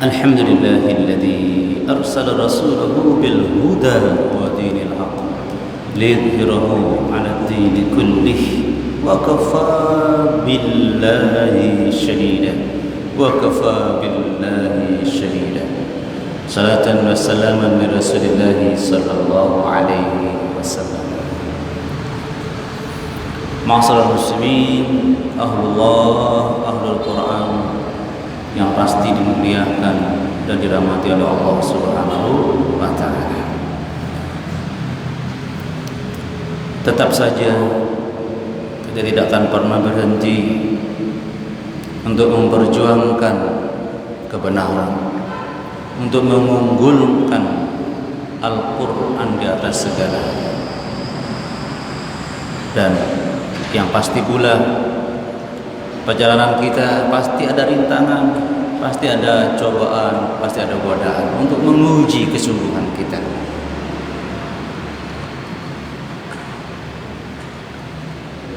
الحمد لله الذي أرسل رسوله بالهدى ودين الحق ليظهره على الدين كله وكفى بالله شهيدا صلاة وسلاما لرسول الله صلى الله عليه وسلم. Ma'asyiral muslimin, ahlullah, ahlul Quran yang pasti dimuliakan dan dirahmati oleh Allah Subhanahu wa taala. Tetap saja kita tidak akan pernah berhenti untuk memperjuangkan kebenaran, untuk mengunggulkan Al-Quran di atas segala. Dan yang pasti pula, perjalanan kita pasti ada rintangan, pasti ada cobaan, pasti ada godaan untuk menguji kesungguhan kita.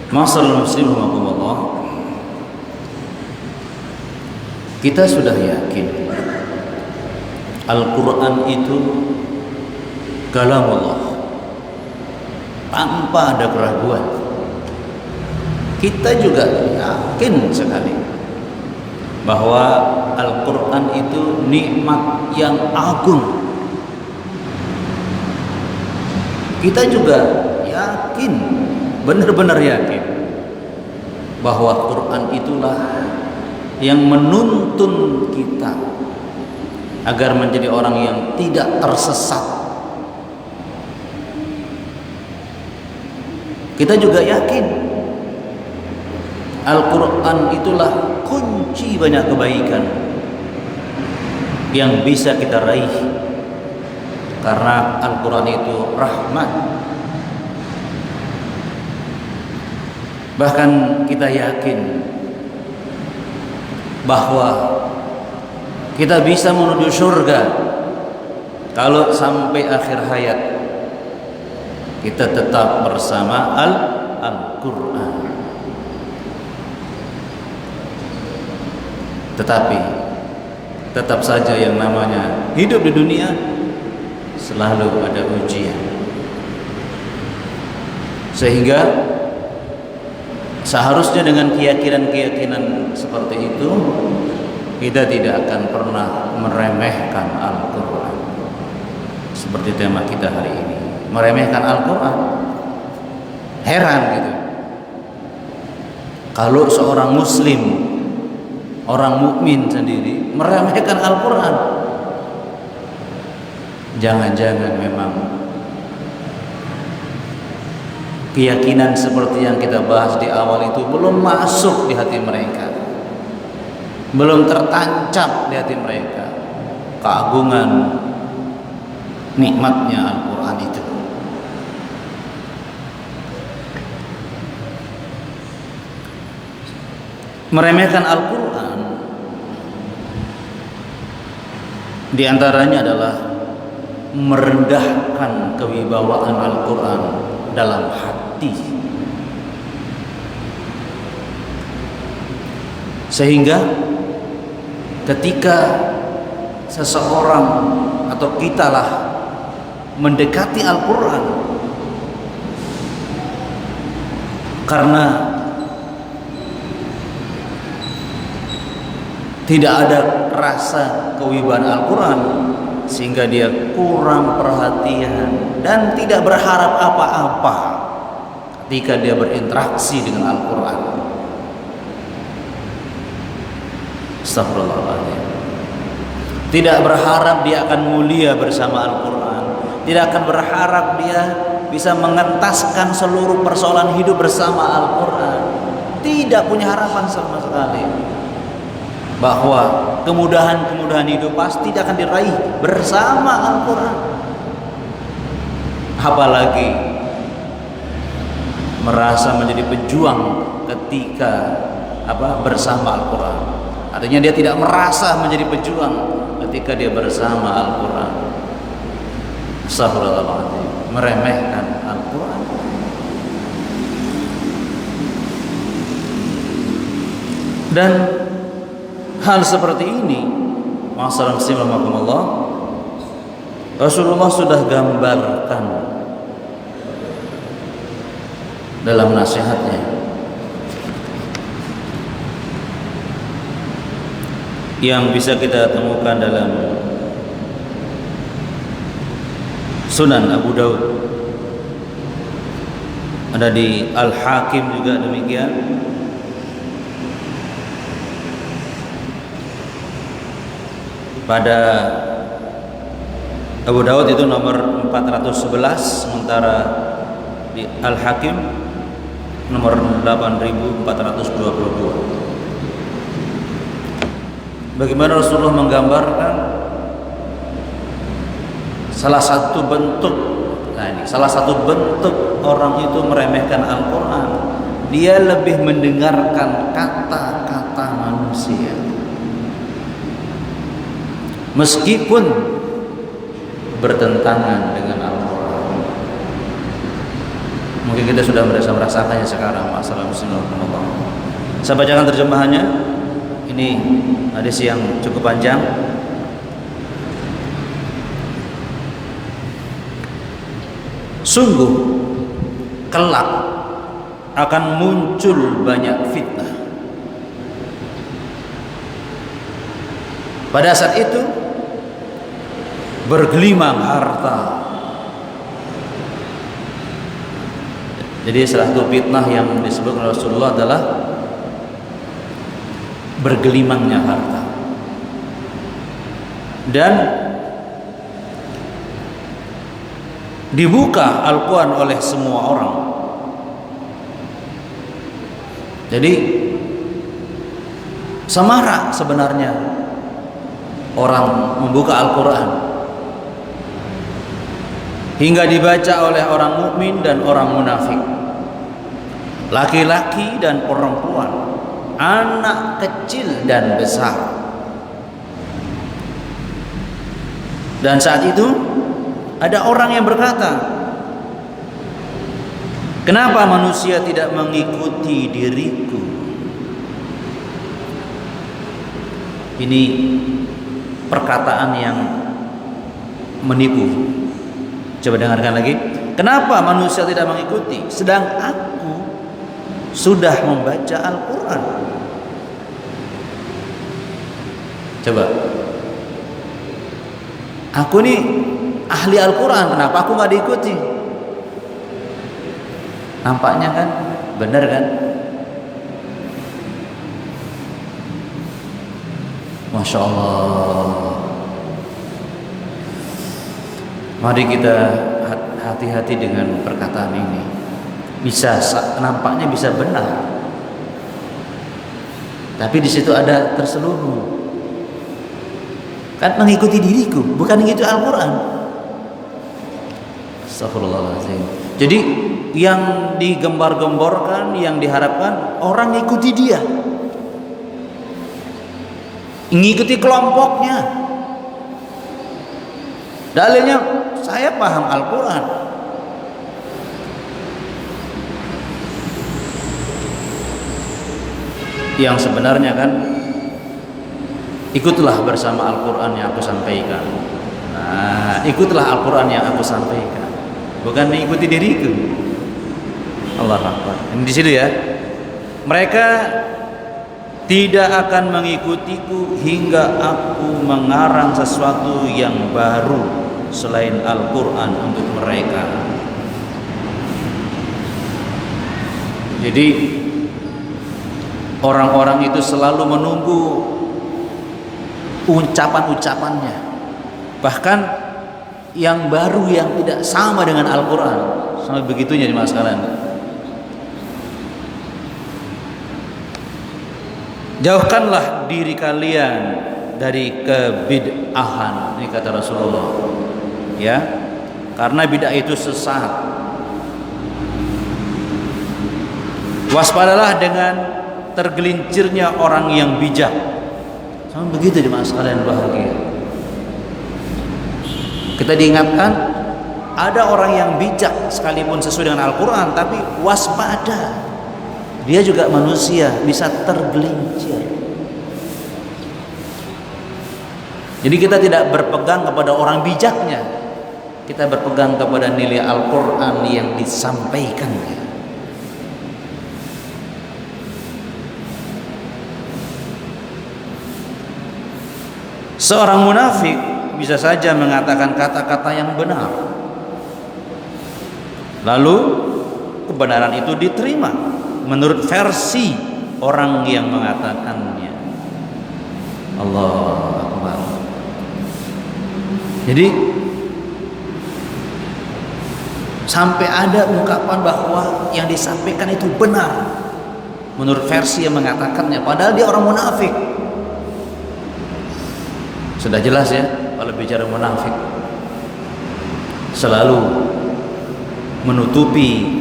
Ma'asyiral muslimin rahimakumullah, kita sudah yakin Al-Quran itu kalamullah tanpa ada keraguan. Kita juga yakin sekali bahwa Al-Quran itu nikmat yang agung. Kita juga yakin, benar-benar yakin bahwa Quran itulah yang menuntun kita agar menjadi orang yang tidak tersesat. Kita juga yakin Al-Quran itulah kunci banyak kebaikan yang bisa kita raih, karena Al-Quran itu rahmat. Bahkan kita yakin bahwa kita bisa menuju surga kalau sampai akhir hayat kita tetap bersama Al-Quran. Tetapi tetap saja yang namanya hidup di dunia selalu ada ujian, sehingga seharusnya dengan keyakinan seperti itu kita tidak akan pernah meremehkan Al-Quran. Seperti tema kita hari ini, meremehkan Al-Quran. Heran gitu kalau seorang muslim, orang mukmin sendiri meremehkan Al-Quran. Jangan-jangan memang keyakinan seperti yang kita bahas di awal itu belum masuk di hati mereka, belum tertancap di hati mereka keagungan nikmatnya Al-Quran itu. Meremehkan Al-Quran di antaranya adalah merendahkan kewibawaan Al-Quran dalam hati, sehingga ketika seseorang atau kitalah mendekati Al-Quran karena tidak ada rasa kewibawaan Al-Quran, sehingga dia kurang perhatian dan tidak berharap apa-apa ketika dia berinteraksi dengan Al-Quran. Astagfirullahaladzim. Tidak berharap dia akan mulia bersama Al-Quran, tidak akan berharap dia bisa mengentaskan seluruh persoalan hidup bersama Al-Quran. Tidak punya harapan sama sekali bahwa kemudahan-kemudahan hidup pasti tidak akan diraih bersama Al-Quran. Apalagi merasa menjadi pejuang ketika bersama Al-Quran. Artinya dia tidak merasa menjadi pejuang ketika dia bersama Al-Quran. Astagfirullahaladzim, meremehkan Al-Quran. Dan hal seperti ini Ma'asyiral muslimin rahimakumullah, Rasulullah sudah gambarkan dalam nasihatnya yang bisa kita temukan dalam Sunan Abu Daud, ada di Al-Hakim juga demikian. Pada Abu Daud itu nomor 411, sementara di Al-Hakim nomor 8422. Bagaimana Rasulullah menggambarkan salah satu bentuk orang itu meremehkan Al-Quran, dia lebih mendengarkan kata-kata manusia meskipun bertentangan dengan Al-Quran. Mungkin kita sudah merasakannya sekarang. Assalamualaikum. Saya bacakan terjemahannya. Ini hadis yang cukup panjang. Sungguh kelak akan muncul banyak fitnah. Pada saat itu bergelimang harta. Jadi salah satu fitnah yang disebut Rasulullah adalah bergelimangnya harta. Dan dibuka Al-Quran oleh semua orang. Jadi semarak sebenarnya orang membuka Al-Quran, hingga dibaca oleh orang mukmin dan orang munafik, laki-laki dan perempuan, anak kecil dan besar. Dan saat itu ada orang yang berkata, kenapa manusia tidak mengikuti diriku? Ini perkataan yang menipu. Coba dengarkan lagi. Kenapa manusia tidak mengikuti, sedang aku sudah membaca Al-Quran? Coba, aku nih ahli Al-Quran, kenapa aku nggak diikuti? Nampaknya kan benar kan? Masya Allah. Mari kita hati-hati dengan perkataan ini. Nampaknya bisa benar, tapi di situ ada terselubung. Kan mengikuti diriku, bukan mengikuti Al-Quran. Astagfirullahaladzim. Jadi yang digembar-gemborkan, yang diharapkan orang mengikuti dia, mengikuti kelompoknya. Dalilnya, saya paham Al-Quran. Yang sebenarnya kan, ikutlah bersama Al-Quran yang aku sampaikan. Nah, ikutlah Al-Quran yang aku sampaikan, bukan mengikuti diriku. Allah Akbar. Ini di situ ya. Mereka tidak akan mengikutiku hingga aku mengarang sesuatu yang baru selain Al-Quran untuk mereka. Jadi orang-orang itu selalu menunggu ucapan-ucapannya, bahkan yang baru yang tidak sama dengan Al-Quran. Sampai begitunya jemaah sekalian. Jauhkanlah diri kalian dari kebid'ahan, ini kata Rasulullah, ya, karena bid'ah itu sesat. Waspadalah dengan tergelincirnya orang yang bijak. Sama begitu jemaah sekalian bahagia. Kita diingatkan, ada orang yang bijak sekalipun sesuai dengan Al-Quran, tapi waspada. Dia juga manusia, bisa tergelincir. Jadi kita tidak berpegang kepada orang bijaknya, kita berpegang kepada nilai Al-Quran yang disampaikannya. Seorang munafik bisa saja mengatakan kata-kata yang benar, lalu kebenaran itu diterima menurut versi orang yang mengatakannya. Allahu Akbar. Jadi sampai ada ungkapan bahwa yang disampaikan itu benar menurut versi yang mengatakannya, padahal dia orang munafik. Sudah jelas ya, kalau bicara munafik selalu menutupi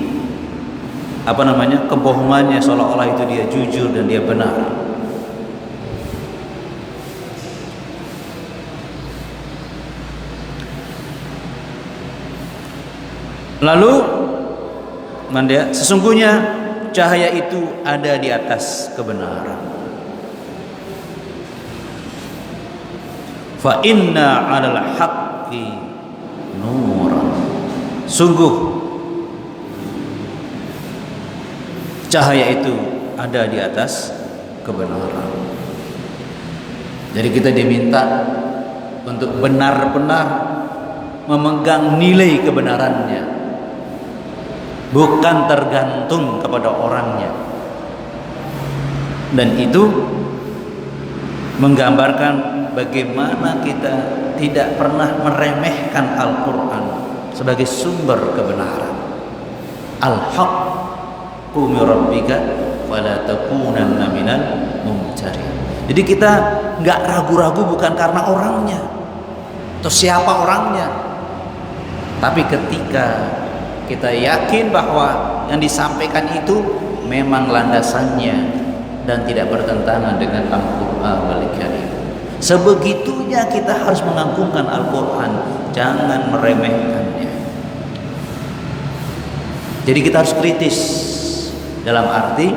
kebohongannya, seolah-olah itu dia jujur dan dia benar. Lalu sesungguhnya cahaya itu ada di atas kebenaran. Fa inna 'alal haqqi nuran. Sungguh cahaya itu ada di atas kebenaran. Jadi kita diminta untuk benar-benar memegang nilai kebenarannya, bukan tergantung kepada orangnya. Dan itu menggambarkan bagaimana kita tidak pernah meremehkan Al-Quran sebagai sumber kebenaran. Al-haqqu min rabbika fala takunanna minal mumtarin. Jadi kita nggak ragu-ragu bukan karena orangnya atau siapa orangnya, tapi ketika kita yakin bahwa yang disampaikan itu memang landasannya dan tidak bertentangan dengan Al-Quran Al-Karim. Sebegitunya kita harus mengagungkan Al-Quran, jangan meremehkannya. Jadi kita harus kritis dalam arti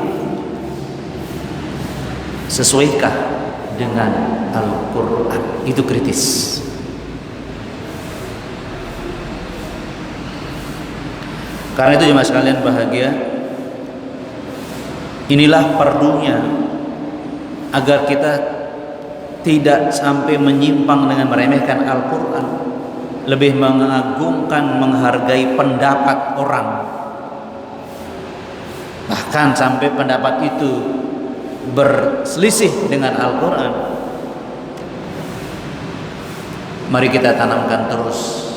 sesuaikah dengan Al-Quran, itu kritis. Karena itu jemaah sekalian bahagia, inilah perlunya agar kita tidak sampai menyimpang dengan meremehkan Al-Quran, lebih mengagungkan, menghargai pendapat orang, bahkan sampai pendapat itu berselisih dengan Al-Quran. Mari kita tanamkan terus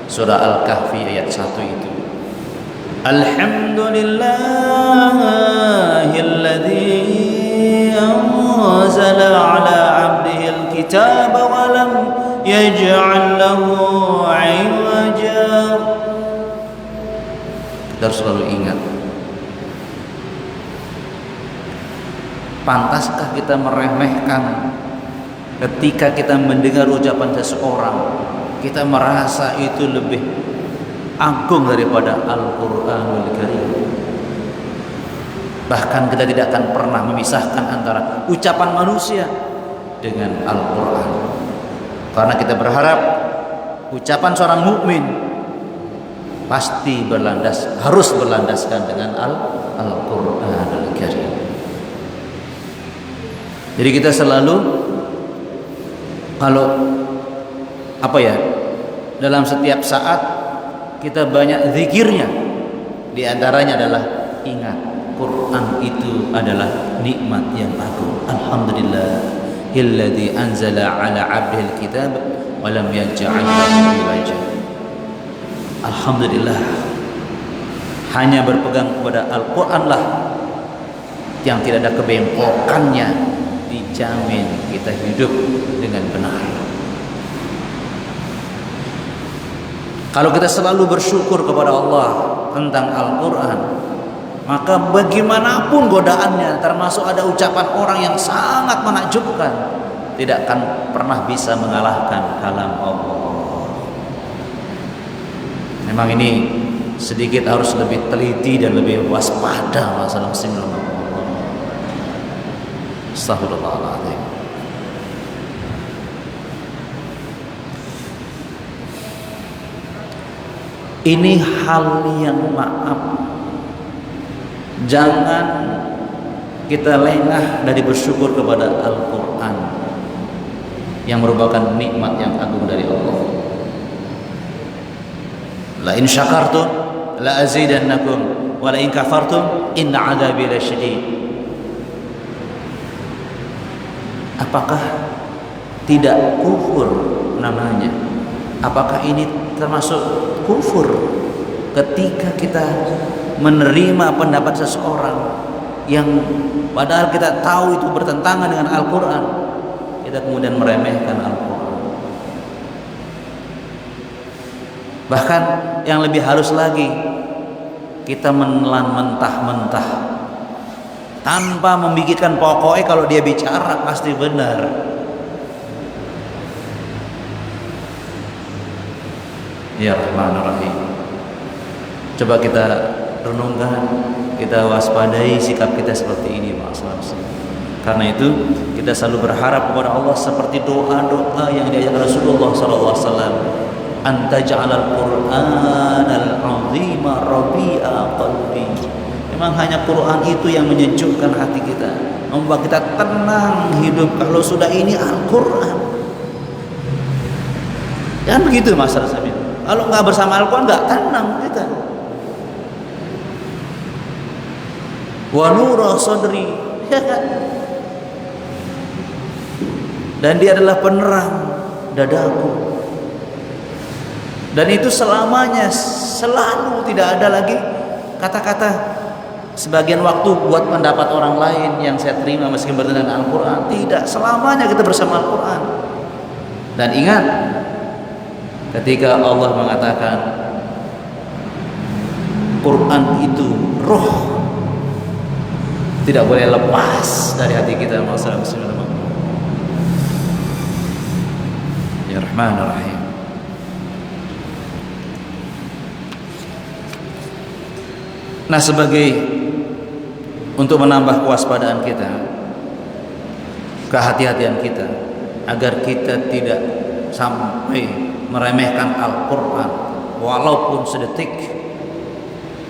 surah Al-Kahfi ayat 1 itu. Alhamdulillahilladzi anzala ala abdihil kitaba wa lam yaj'al lahu 'iwaja. Kita harus selalu ingat, pantaskah kita meremehkan ketika kita mendengar ucapan seseorang, kita merasa itu lebih agung daripada Al-Quranul Karim. Bahkan kita tidak akan pernah memisahkan antara ucapan manusia dengan Al-Quran, karena kita berharap ucapan seorang mukmin pasti harus berlandaskan dengan Al-Quranul Karim. Jadi kita selalu dalam setiap saat kita banyak zikirnya, di antaranya adalah ingat Quran itu adalah nikmat yang agung. Alhamdulillahilladzi anzala ala 'abdihil kitab wa lam yaj'al lahu 'iwaja. Alhamdulillah, hanya berpegang kepada Al-Quran lah yang tidak ada kebengkokannya, dijamin kita hidup dengan benar. Kalau kita selalu bersyukur kepada Allah tentang Al-Quran, maka bagaimanapun godaannya, termasuk ada ucapan orang yang sangat menakjubkan, tidak akan pernah bisa mengalahkan kalam Allah. Memang ini sedikit harus lebih teliti dan lebih waspada masalah muslim. Astagfirullahaladzim. Ini hal yang maaf. Jangan kita lengah dari bersyukur kepada Al-Quran yang merupakan nikmat yang agung dari Allah. La in syakartum la azidannakum wa la in kafartum inna adzabi lasyadid. Apakah tidak kufur namanya? Apakah ini termasuk kufur ketika kita menerima pendapat seseorang yang padahal kita tahu itu bertentangan dengan Al-Quran, kita kemudian meremehkan Al-Quran? Bahkan yang lebih halus lagi, kita menelan mentah-mentah tanpa memikirkan pokoknya kalau dia bicara pasti benar. Ya Rahmanur-Rahim. Coba kita renungkan, kita waspadai sikap kita seperti ini, maksudnya. Karena itu kita selalu berharap kepada Allah seperti doa-doa yang diajarkan Rasulullah SAW. Anta ja'alal Qur'anal 'azima rabi'a qalbi. Memang hanya Quran itu yang menyejukkan hati kita, membuat kita tenang hidup kalau sudah ini Al-Quran. Kan begitu Mas Rasamin. Kalau nggak bersama Al-Quran nggak tenang kita. Wa nura sadri. Dan dia adalah penerang dadaku. Dan itu selamanya, selalu, tidak ada lagi kata-kata sebagian waktu buat pendapat orang lain yang saya terima meski bertentangan dengan Al-Quran. Tidak, selamanya kita bersama Al-Quran. Dan ingat, ketika Allah mengatakan Quran itu roh, tidak boleh lepas dari hati kita. Ya Rahmanur-Rahim. Nah, sebagai untuk menambah kewaspadaan kita, kehati-hatian kita, agar kita tidak sampai meremehkan Al-Quran walaupun sedetik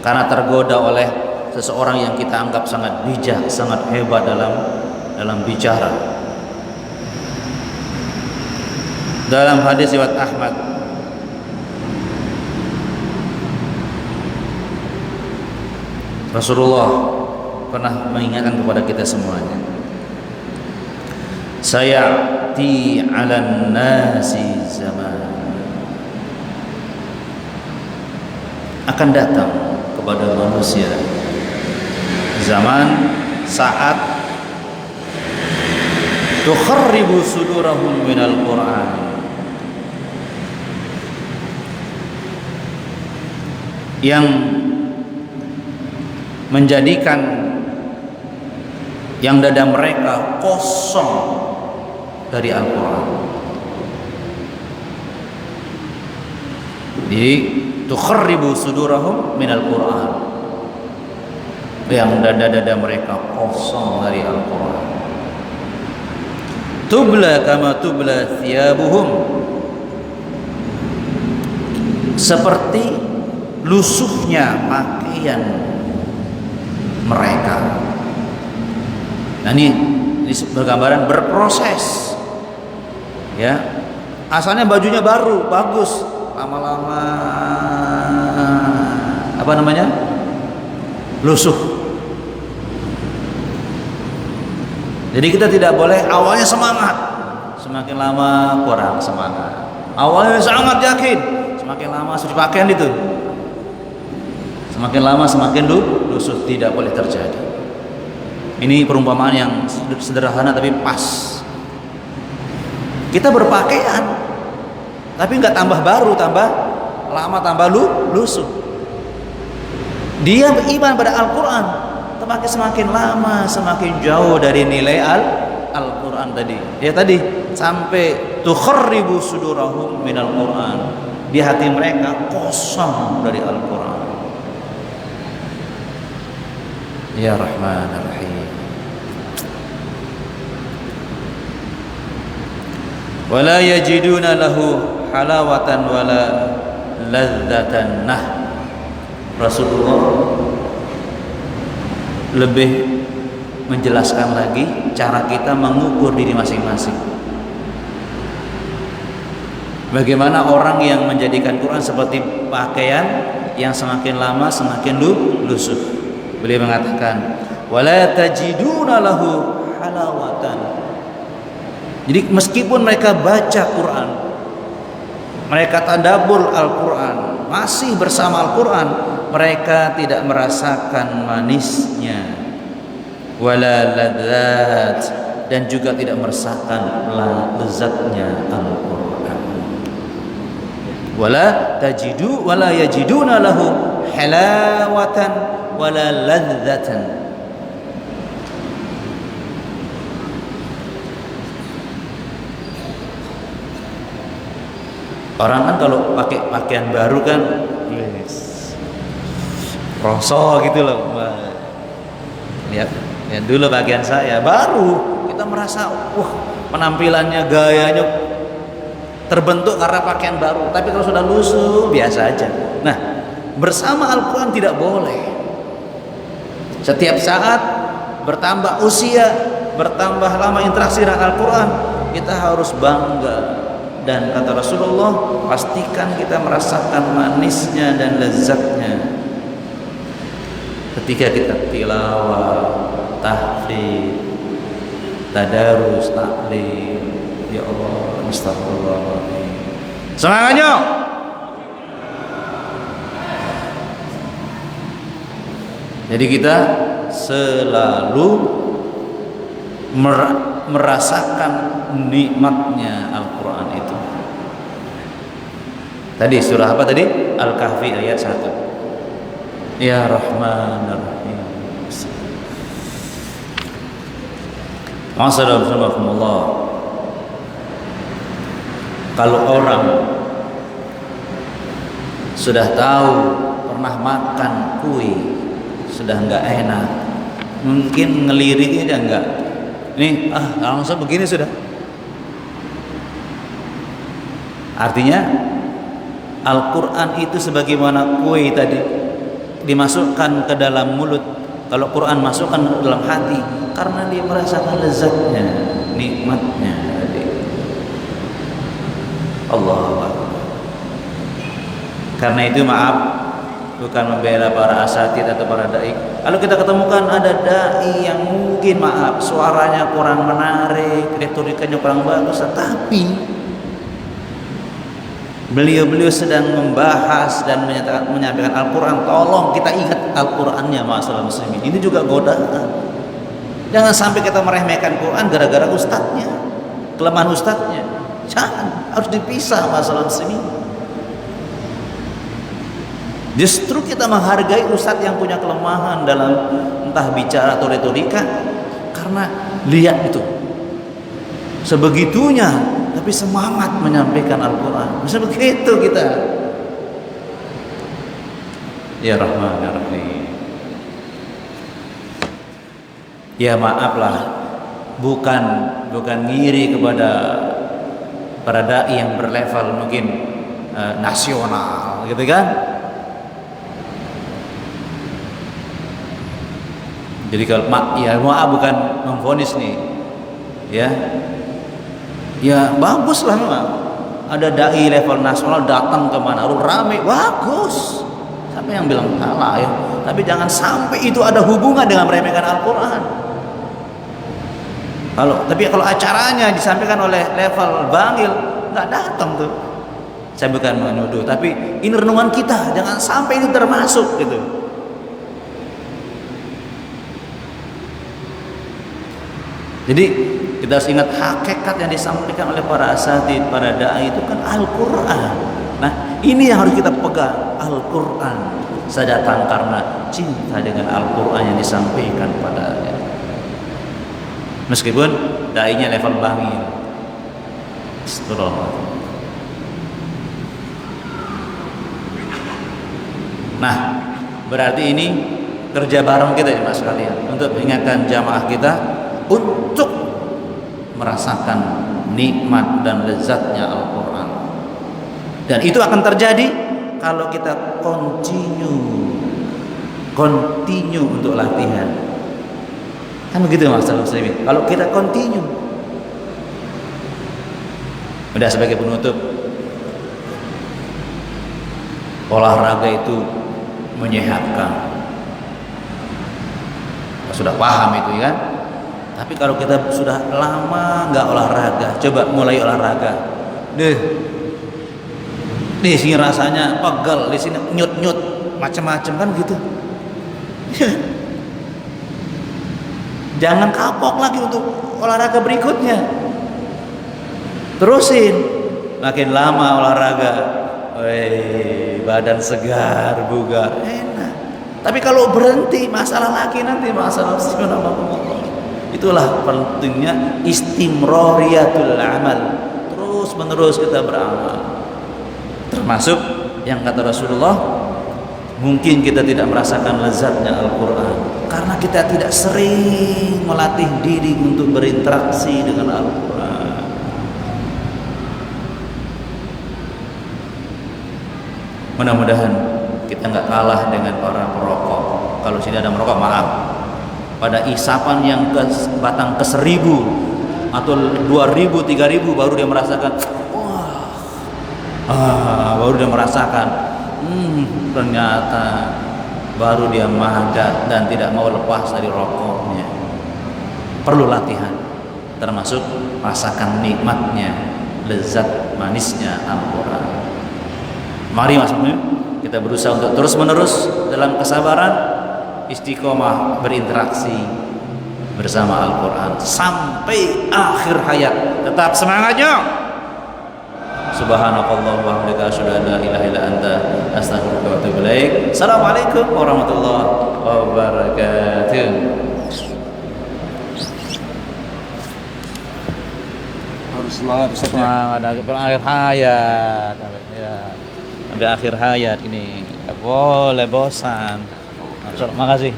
karena tergoda oleh seseorang yang kita anggap sangat bijak, sangat hebat dalam bicara. Dalam hadis riwayat Ahmad, Rasulullah pernah mengingatkan kepada kita semuanya, sayati 'alan nasi zaman, akan datang kepada manusia zaman saat tukharribu sudurahum minal Qur'an, yang menjadikan yang dada mereka kosong dari Al-Quran. Jadi tukharribu sudurahum minal Quran, yang dada-dada mereka kosong dari Al-Quran. Tubla kama tubla thiyabuhum, seperti lusuhnya pakaian mereka. Nah, ini bergambaran berproses. Ya, asalnya bajunya baru, bagus, lama-lama apa namanya? Lusuh. Jadi kita tidak boleh awalnya semangat, semakin lama kurang semangat. Awalnya sangat yakin, semakin lama suci pakaian itu, semakin lama semakin lusuh. Tidak boleh terjadi. Ini perumpamaan yang sederhana tapi pas. Kita berpakaian tapi nggak tambah baru, tambah lama tambah lusuh. Dia beriman pada Al-Quran, tapi semakin lama semakin jauh dari nilai Al-Quran tadi. Ya tadi sampai tukharribu sudurahum minal Quran, di hati mereka kosong dari Al-Quran. Ya Rahmanur-Rahim. Wala yajiduna lahu halawatan wala ladzatan. Nah, Rasulullah lebih menjelaskan lagi cara kita mengukur diri masing-masing. Bagaimana orang yang menjadikan Quran seperti pakaian yang semakin lama semakin lusuh. Beliau mengatakan, wala tajiduna lahu halawatan. Jadi meskipun mereka baca Quran, mereka tadabbur Al-Quran, masih bersama Al-Quran, mereka tidak merasakan manisnya, wala ladzat, dan juga tidak merasakan lezatnya Al-Quran. Wala yajiduna lahu halawatan wala ladzatan. Orang kan kalau pakai pakaian baru kan rosok gitu loh. Lihat dulu pakaian saya baru, kita merasa wah penampilannya, gayanya terbentuk karena pakaian baru. Tapi kalau sudah lusuh biasa aja. Nah, bersama Al-Quran tidak boleh. Setiap saat bertambah usia, bertambah lama interaksi dengan Al-Quran, kita harus bangga. Dan kata Rasulullah, pastikan kita merasakan manisnya dan lezatnya ketika kita tilawah, tahfidz, tadarus, taklim. Ya Allah, astagfirullahaladzim. Semangatnya. Jadi kita selalu merasakan nikmatnya Al-Quran itu. Tadi surah apa tadi? Al-Kahfi ayat 1. Ya Rahman Ar-Rahim. Assalamualaikum. Kalau orang sudah tahu pernah makan kue sudah enggak enak, mungkin ngeliriknya enggak. Nih, langsung begini sudah. Artinya Al-Quran itu sebagaimana kue tadi dimasukkan ke dalam mulut. Kalau Quran masukkan ke dalam hati, karena dia merasakan lezatnya, nikmatnya tadi. Allahu Akbar. Karena itu maaf, bukan membela para asatidz atau para dai. Kalau kita ketemukan ada dai yang mungkin maaf suaranya kurang menarik, retorikanya kurang bagus, tapi beliau sedang membahas dan menyampaikan Al-Quran, tolong kita ingat Al-Qurannya, ma'asyiral muslimin. Ini juga godaan. Jangan sampai kita meremehkan Quran gara-gara ustadznya, kelemahan ustadznya. Jangan, harus dipisah, ma'asyiral muslimin. Justru kita menghargai ustadz yang punya kelemahan dalam entah bicara atau retorika, karena lihat itu sebegitunya, tapi semangat menyampaikan Al-Quran. Bisa begitu kita. Ya Rahman Ya Rahim. Ya maaflah, bukan ngiri kepada para dai yang berlevel mungkin nasional, gitu kan? Jadi kalau maaf bukan memvonis nih, ya baguslah memang ada dai level nasional datang ke Manado rame, bagus. Siapa yang bilang salah ya? Tapi jangan sampai itu ada hubungan dengan meremehkan Al-Quran. Tapi kalau acaranya disampaikan oleh level bangil, nggak datang tuh. Saya bukan menuduh, tapi ini renungan kita, jangan sampai itu termasuk gitu. Jadi kita harus ingat hakikat yang disampaikan oleh para asatidz, para dai itu kan Al-Quran. Nah, ini yang harus kita pegang, Al-Quran. Saya datang karena cinta dengan Al-Quran yang disampaikan padanya. Meskipun dai-nya level bangil. Astagfirullah. Nah, berarti ini kerja bareng kita ya Mas sekalian, untuk mengingatkan jamaah kita untuk merasakan nikmat dan lezatnya Al-Quran. Dan itu akan terjadi kalau kita continue untuk latihan. Kan begitu Mas Muslimin. Kalau kita continue. Udah sebagai penutup, olahraga itu menyehatkan. Sudah paham itu ya kan? Tapi kalau kita sudah lama nggak olahraga, coba mulai olahraga, di sini rasanya pegel, di sini nyut macam-macam kan gitu. Jangan kapok lagi untuk olahraga berikutnya. Terusin, makin lama olahraga, badan segar, bugar, enak. Tapi kalau berhenti, masalah lagi nanti, masalah subhanallah. Itulah pentingnya istimrariyatul amal. Terus menerus kita beramal. Termasuk yang kata Rasulullah, mungkin kita tidak merasakan lezatnya Al-Quran karena kita tidak sering melatih diri untuk berinteraksi dengan Al-Quran. Mudah-mudahan kita nggak kalah dengan orang perokok. Kalau sini ada merokok, maaf, pada isapan yang batang ke 1000 atau 2000, 3000 baru dia merasakan, baru dia merasakan, ternyata baru dia magat dan tidak mau lepas dari rokoknya. Perlu latihan, termasuk rasakan nikmatnya, lezat manisnya Al-Quran. Mari Mas, kita berusaha untuk terus menerus dalam kesabaran, istiqomah berinteraksi bersama Al-Quran sampai akhir hayat. Tetap semangatnya. Subhanakallah wa bihamdika asyhadu an la ilaha illa anta astaghfiruka wa atubu ilaik. Assalamualaikum warahmatullahi wabarakatuh. Harus semangat Ustaz. Semangat akhir hayat. Ya. Sampai akhir hayat ini. Enggak boleh bosan. Makasih.